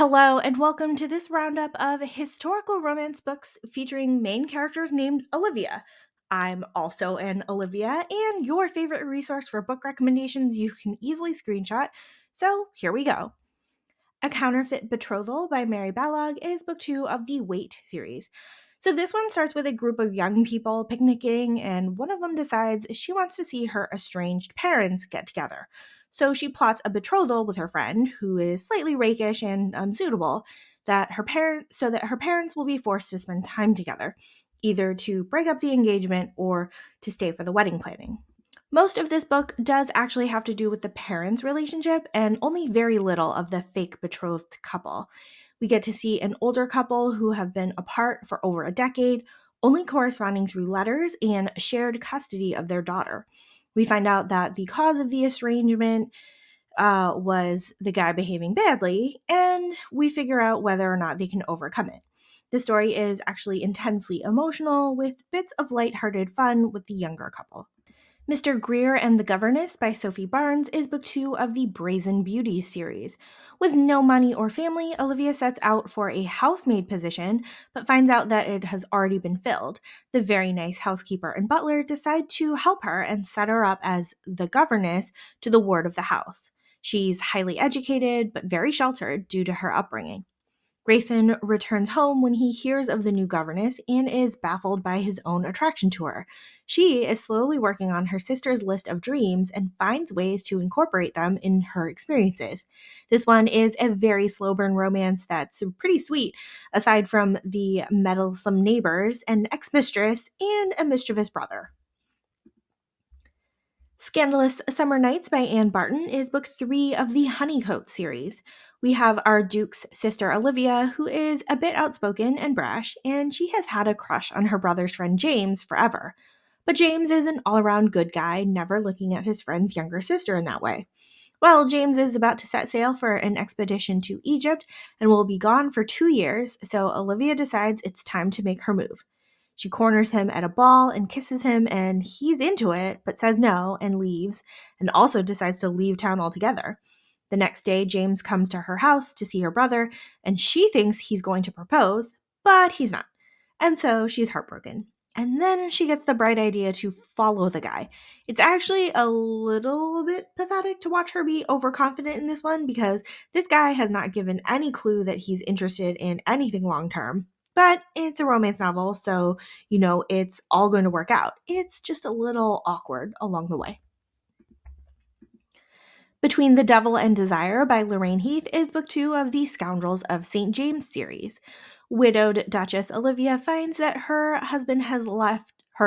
Hello, and welcome to this roundup of historical romance books featuring main characters named Olivia. I'm also an Olivia, and your favorite resource for book recommendations you can easily screenshot. So here we go. A Counterfeit Betrothal by Mary Balog is book two of the Wait series. So this one starts with a group of young people picnicking, and one of them decides she wants to see her estranged parents get together. So she plots a betrothal with her friend, who is slightly rakish and unsuitable, that her parents will be forced to spend time together, either to break up the engagement or to stay for the wedding planning. Most of this book does actually have to do with the parents' relationship and only very little of the fake betrothed couple. We get to see an older couple who have been apart for over a decade, only corresponding through letters and shared custody of their daughter. We find out that the cause of the estrangement was the guy behaving badly, and we figure out whether or not they can overcome it. The story is actually intensely emotional, with bits of lighthearted fun with the younger couple. Mr. Greer and the Governess by Sophie Barnes is book two of the Brazen Beauties series. With no money or family, Olivia sets out for a housemaid position, but finds out that it has already been filled. The very nice housekeeper and butler decide to help her and set her up as the governess to the ward of the house. She's highly educated, but very sheltered due to her upbringing. Grayson returns home when he hears of the new governess and is baffled by his own attraction to her. She is slowly working on her sister's list of dreams and finds ways to incorporate them in her experiences. This one is a very slow burn romance that's pretty sweet, aside from the meddlesome neighbors, an ex mistress, and a mischievous brother. Scandalous Summer Nights by Anne Barton is book three of the Honeycoat series. We have our Duke's sister Olivia, who is a bit outspoken and brash, and she has had a crush on her brother's friend James forever. But James is an all around good guy, never looking at his friend's younger sister in that way. Well, James is about to set sail for an expedition to Egypt and will be gone for 2 years, so Olivia decides it's time to make her move. She corners him at a ball and kisses him, and he's into it, but says no and leaves, and also decides to leave town altogether. The next day, James comes to her house to see her brother, and she thinks he's going to propose, but he's not. And so she's heartbroken. And then she gets the bright idea to follow the guy. It's actually a little bit pathetic to watch her be overconfident in this one because this guy has not given any clue that he's interested in anything long term. But it's a romance novel, so it's all going to work out. It's just a little awkward along the way. Between the Devil and Desire by Lorraine Heath is book two of the Scoundrels of St. James series. Widowed Duchess Olivia finds that her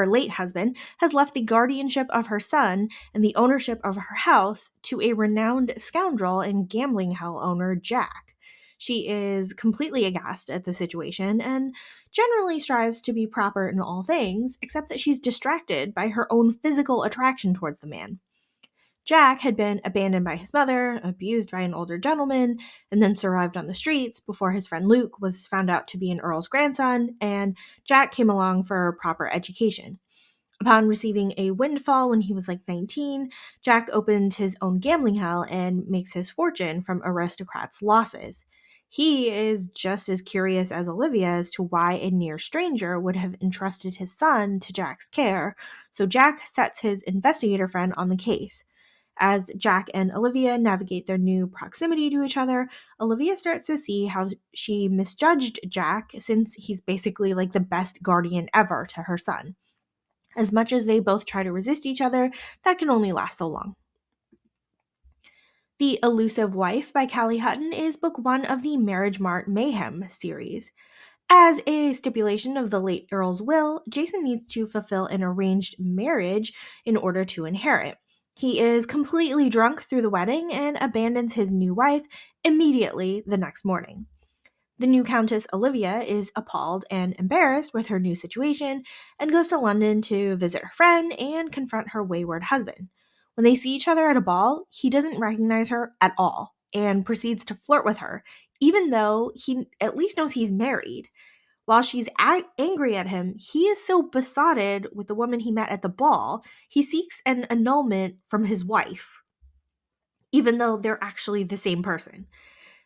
late husband has left the guardianship of her son and the ownership of her house to a renowned scoundrel and gambling hell owner, Jack. She is completely aghast at the situation and generally strives to be proper in all things, except that she's distracted by her own physical attraction towards the man. Jack had been abandoned by his mother, abused by an older gentleman, and then survived on the streets before his friend Luke was found out to be an earl's grandson, and Jack came along for proper education. Upon receiving a windfall when he was like 19, Jack opened his own gambling hell and makes his fortune from aristocrats' losses. He is just as curious as Olivia as to why a near stranger would have entrusted his son to Jack's care, so Jack sets his investigator friend on the case. As Jack and Olivia navigate their new proximity to each other, Olivia starts to see how she misjudged Jack since he's basically like the best guardian ever to her son. As much as they both try to resist each other, that can only last so long. The Elusive Wife by Callie Hutton is book one of the Marriage Mart Mayhem series. As a stipulation of the late Earl's will, Jason needs to fulfill an arranged marriage in order to inherit. He is completely drunk through the wedding and abandons his new wife immediately the next morning. The new Countess Olivia is appalled and embarrassed with her new situation and goes to London to visit her friend and confront her wayward husband. When they see each other at a ball, he doesn't recognize her at all and proceeds to flirt with her, even though he at least knows he's married. While she's angry at him, he is so besotted with the woman he met at the ball, he seeks an annulment from his wife, even though they're actually the same person.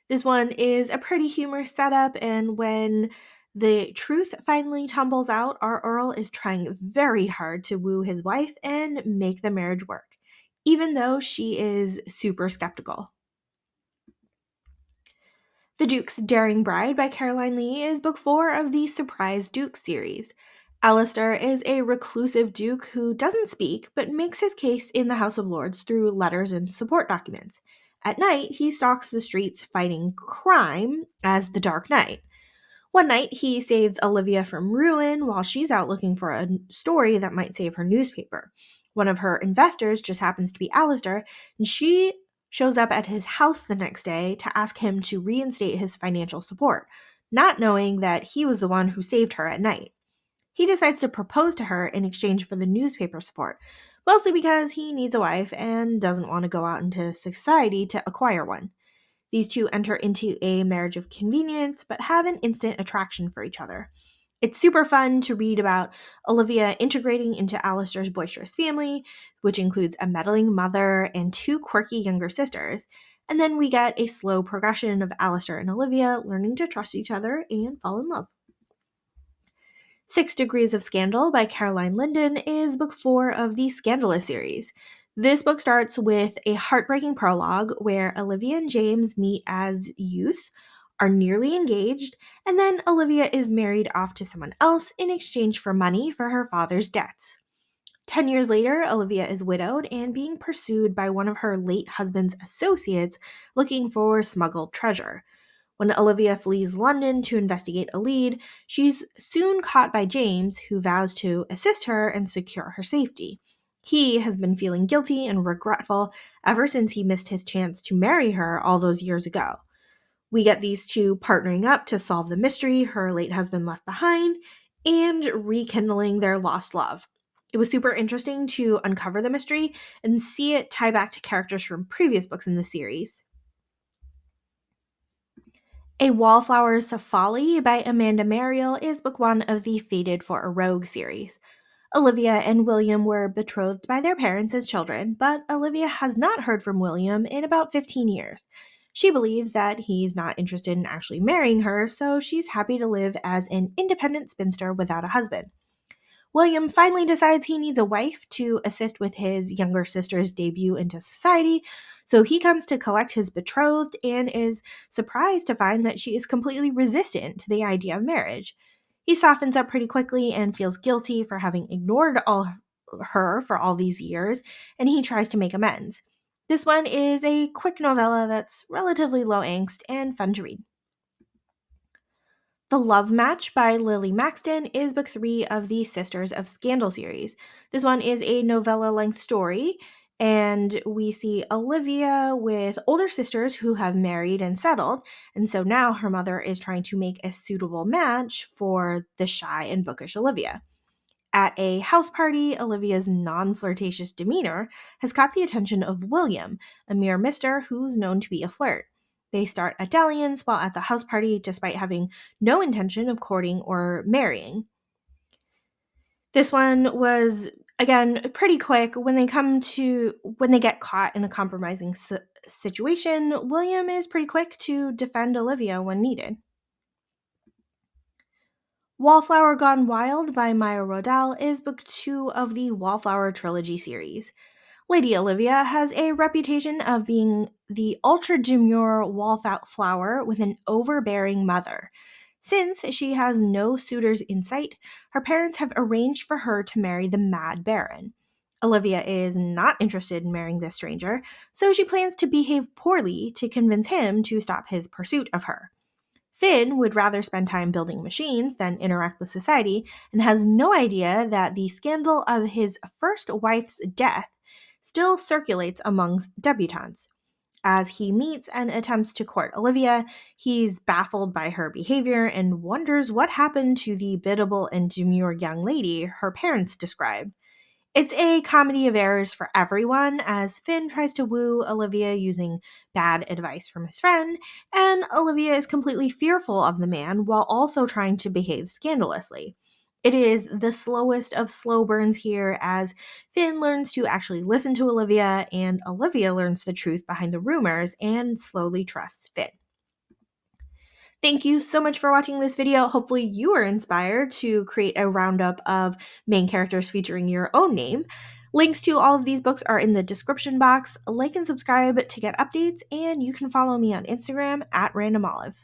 This one is a pretty humorous setup, and when the truth finally tumbles out, our Earl is trying very hard to woo his wife and make the marriage work, even though she is super skeptical. The Duke's Daring Bride by Caroline Lee is book 4 of the Surprise Duke series. Alistair is a reclusive duke who doesn't speak but makes his case in the House of Lords through letters and support documents. At night, he stalks the streets fighting crime as the Dark Knight. One night, he saves Olivia from ruin while she's out looking for a story that might save her newspaper. One of her investors just happens to be Alistair, and she shows up at his house the next day to ask him to reinstate his financial support, not knowing that he was the one who saved her at night. He decides to propose to her in exchange for the newspaper support, mostly because he needs a wife and doesn't want to go out into society to acquire one. These two enter into a marriage of convenience, but have an instant attraction for each other. It's super fun to read about Olivia integrating into Alistair's boisterous family, which includes a meddling mother and two quirky younger sisters. And then we get a slow progression of Alistair and Olivia learning to trust each other and fall in love. 6 Degrees of Scandal by Caroline Linden is book 4 of the Scandalous series. This book starts with a heartbreaking prologue where Olivia and James meet as youths, are nearly engaged, and then Olivia is married off to someone else in exchange for money for her father's debts. 10 years later, Olivia is widowed and being pursued by one of her late husband's associates looking for smuggled treasure. When Olivia flees London to investigate a lead, she's soon caught by James, who vows to assist her and secure her safety. He has been feeling guilty and regretful ever since he missed his chance to marry her all those years ago. We get these two partnering up to solve the mystery her late husband left behind and rekindling their lost love. It was super interesting to uncover the mystery and see it tie back to characters from previous books in the series. A Wallflower's Folly by Amanda Mariel is book 1 of the Fated for a Rogue series. Olivia and William were betrothed by their parents as children, but Olivia has not heard from William in about 15 years. She believes that he's not interested in actually marrying her, so she's happy to live as an independent spinster without a husband. William finally decides he needs a wife to assist with his younger sister's debut into society, so he comes to collect his betrothed and is surprised to find that she is completely resistant to the idea of marriage. He softens up pretty quickly and feels guilty for having ignored her for all these years, and he tries to make amends. This one is a quick novella that's relatively low angst and fun to read. The Love Match by Lily Maxton is book 3 of the Sisters of Scandal series. This one is a novella length story, and we see Olivia with older sisters who have married and settled, and so now her mother is trying to make a suitable match for the shy and bookish Olivia. At a house party, Olivia's non flirtatious demeanor has caught the attention of William, a mere mister who's known to be a flirt. They start a dalliance while at the house party despite having no intention of courting or marrying. This one was, again, pretty quick. When they get caught in a compromising situation, William is pretty quick to defend Olivia when needed. Wallflower Gone Wild by Maya Rodell is book 2 of the Wallflower Trilogy series. Lady Olivia has a reputation of being the ultra demure wallflower with an overbearing mother. Since she has no suitors in sight, her parents have arranged for her to marry the Mad Baron. Olivia is not interested in marrying this stranger, so she plans to behave poorly to convince him to stop his pursuit of her. Finn would rather spend time building machines than interact with society and has no idea that the scandal of his first wife's death still circulates amongst debutantes. As he meets and attempts to court Olivia, he's baffled by her behavior and wonders what happened to the biddable and demure young lady her parents described. It's a comedy of errors for everyone as Finn tries to woo Olivia using bad advice from his friend, and Olivia is completely fearful of the man while also trying to behave scandalously. It is the slowest of slow burns here as Finn learns to actually listen to Olivia, and Olivia learns the truth behind the rumors and slowly trusts Finn. Thank you so much for watching this video. Hopefully you are inspired to create a roundup of main characters featuring your own name. Links to all of these books are in the description box. Like and subscribe to get updates, and you can follow me on Instagram at randomolive.